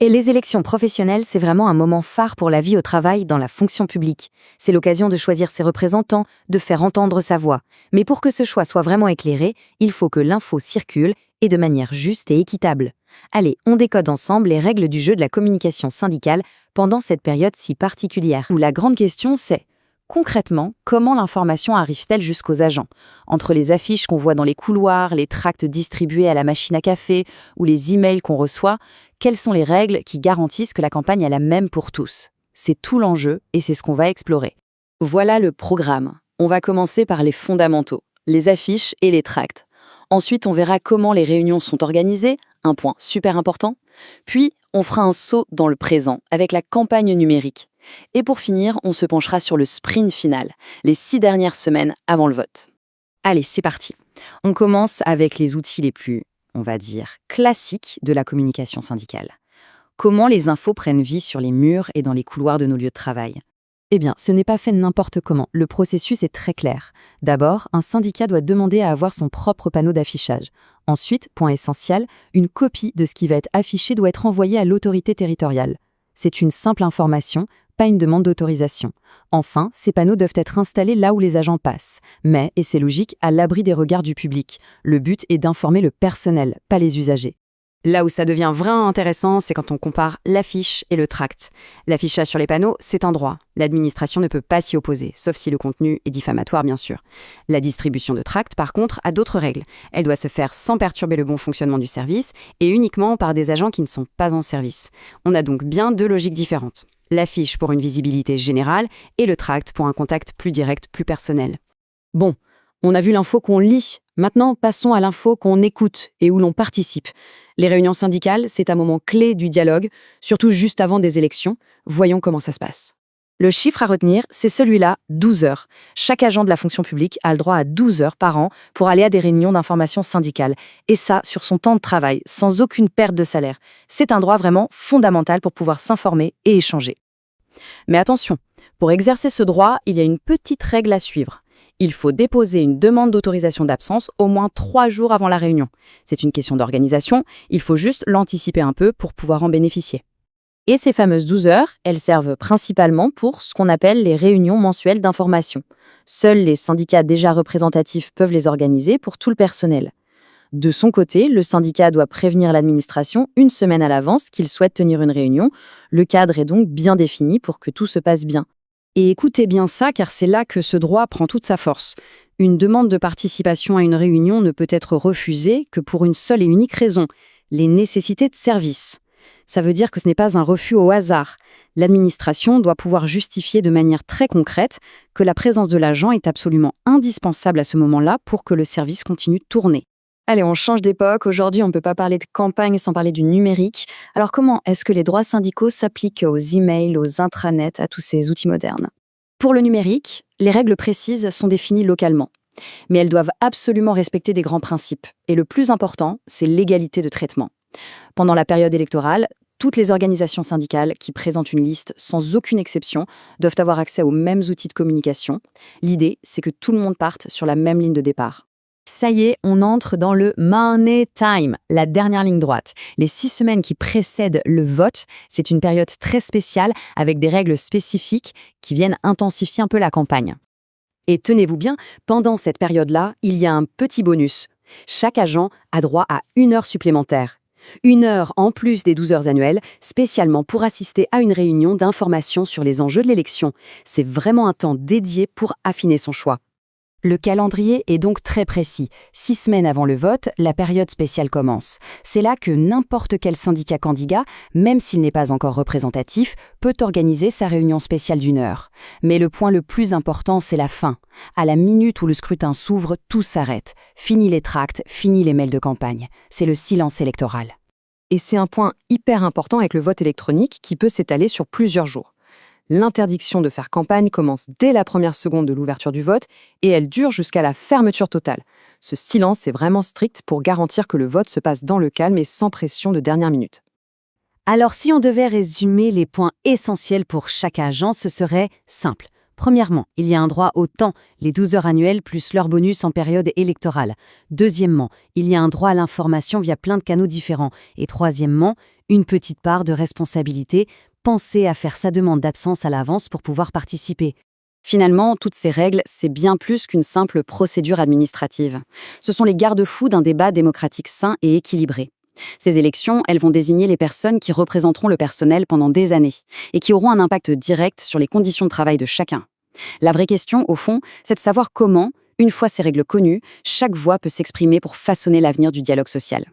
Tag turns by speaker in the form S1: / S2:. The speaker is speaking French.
S1: Et les élections professionnelles, c'est vraiment un moment phare pour la vie au travail dans la fonction publique. C'est l'occasion de choisir ses représentants, de faire entendre sa voix. Mais pour que ce choix soit vraiment éclairé, il faut que l'info circule et de manière juste et équitable. Allez, on décode ensemble les règles du jeu de la communication syndicale pendant cette période si particulière. Où la grande question c'est, concrètement, comment l'information arrive-t-elle jusqu'aux agents? Entre les affiches qu'on voit dans les couloirs, les tracts distribués à la machine à café ou les emails qu'on reçoit, quelles sont les règles qui garantissent que la campagne est la même pour tous? C'est tout l'enjeu et c'est ce qu'on va explorer. Voilà le programme. On va commencer par les fondamentaux, les affiches et les tracts. Ensuite, on verra comment les réunions sont organisées, un point super important. Puis, on fera un saut dans le présent avec la campagne numérique. Et pour finir, on se penchera sur le sprint final, les 6 dernières semaines avant le vote. Allez, c'est parti. On commence avec les outils les plus, on va dire, classiques de la communication syndicale. Comment les infos prennent vie sur les murs et dans les couloirs de nos lieux de travail? Eh bien, ce n'est pas fait n'importe comment. Le processus est très clair. D'abord, un syndicat doit demander à avoir son propre panneau d'affichage. Ensuite, point essentiel, une copie de ce qui va être affiché doit être envoyée à l'autorité territoriale. C'est une simple information, pas une demande d'autorisation. Enfin, ces panneaux doivent être installés là où les agents passent, mais, et c'est logique, à l'abri des regards du public. Le but est d'informer le personnel, pas les usagers. Là où ça devient vraiment intéressant, c'est quand on compare l'affiche et le tract. L'affichage sur les panneaux, c'est un droit. L'administration ne peut pas s'y opposer, sauf si le contenu est diffamatoire, bien sûr. La distribution de tracts, par contre, a d'autres règles. Elle doit se faire sans perturber le bon fonctionnement du service et uniquement par des agents qui ne sont pas en service. On a donc bien deux logiques différentes. L'affiche pour une visibilité générale et le tract pour un contact plus direct, plus personnel. Bon, on a vu l'info qu'on lit. Maintenant, passons à l'info qu'on écoute et où l'on participe. Les réunions syndicales, c'est un moment clé du dialogue, surtout juste avant des élections. Voyons comment ça se passe. Le chiffre à retenir, c'est celui-là, 12 heures. Chaque agent de la fonction publique a le droit à 12 heures par an pour aller à des réunions d'information syndicale. Et ça, sur son temps de travail, sans aucune perte de salaire. C'est un droit vraiment fondamental pour pouvoir s'informer et échanger. Mais attention, pour exercer ce droit, il y a une petite règle à suivre. Il faut déposer une demande d'autorisation d'absence au moins 3 jours avant la réunion. C'est une question d'organisation, il faut juste l'anticiper un peu pour pouvoir en bénéficier. Et ces fameuses 12 heures, elles servent principalement pour ce qu'on appelle les réunions mensuelles d'information. Seuls les syndicats déjà représentatifs peuvent les organiser pour tout le personnel. De son côté, le syndicat doit prévenir l'administration une semaine à l'avance qu'il souhaite tenir une réunion. Le cadre est donc bien défini pour que tout se passe bien. Et écoutez bien ça, car c'est là que ce droit prend toute sa force. Une demande de participation à une réunion ne peut être refusée que pour une seule et unique raison, les nécessités de service. Ça veut dire que ce n'est pas un refus au hasard. L'administration doit pouvoir justifier de manière très concrète que la présence de l'agent est absolument indispensable à ce moment-là pour que le service continue de tourner. Allez, on change d'époque. Aujourd'hui, on ne peut pas parler de campagne sans parler du numérique. Alors comment est-ce que les droits syndicaux s'appliquent aux emails, aux intranets, à tous ces outils modernes? Pour le numérique, les règles précises sont définies localement. Mais elles doivent absolument respecter des grands principes. Et le plus important, c'est l'égalité de traitement. Pendant la période électorale, toutes les organisations syndicales qui présentent une liste sans aucune exception doivent avoir accès aux mêmes outils de communication. L'idée, c'est que tout le monde parte sur la même ligne de départ. Ça y est, on entre dans le money time, la dernière ligne droite. Les 6 semaines qui précèdent le vote, c'est une période très spéciale avec des règles spécifiques qui viennent intensifier un peu la campagne. Et tenez-vous bien, pendant cette période-là, il y a un petit bonus. Chaque agent a droit à 1 heure supplémentaire. 1 heure en plus des 12 heures annuelles, spécialement pour assister à une réunion d'information sur les enjeux de l'élection. C'est vraiment un temps dédié pour affiner son choix. Le calendrier est donc très précis. 6 semaines avant le vote, la période spéciale commence. C'est là que n'importe quel syndicat candidat, même s'il n'est pas encore représentatif, peut organiser sa réunion spéciale d'1 heure. Mais le point le plus important, c'est la fin. À la minute où le scrutin s'ouvre, tout s'arrête. Fini les tracts, fini les mails de campagne. C'est le silence électoral. Et c'est un point hyper important avec le vote électronique qui peut s'étaler sur plusieurs jours. L'interdiction de faire campagne commence dès la première seconde de l'ouverture du vote et elle dure jusqu'à la fermeture totale. Ce silence est vraiment strict pour garantir que le vote se passe dans le calme et sans pression de dernière minute. Alors si on devait résumer les points essentiels pour chaque agent, ce serait simple.
S2: Premièrement, il y a un droit au temps, les 12 heures annuelles plus leur bonus en période électorale. Deuxièmement, il y a un droit à l'information via plein de canaux différents. Et troisièmement, une petite part de responsabilité. Pensez à faire sa demande d'absence à l'avance pour pouvoir participer.
S1: Finalement, toutes ces règles, c'est bien plus qu'une simple procédure administrative. Ce sont les garde-fous d'un débat démocratique sain et équilibré. Ces élections, elles vont désigner les personnes qui représenteront le personnel pendant des années et qui auront un impact direct sur les conditions de travail de chacun. La vraie question, au fond, c'est de savoir comment, une fois ces règles connues, chaque voix peut s'exprimer pour façonner l'avenir du dialogue social.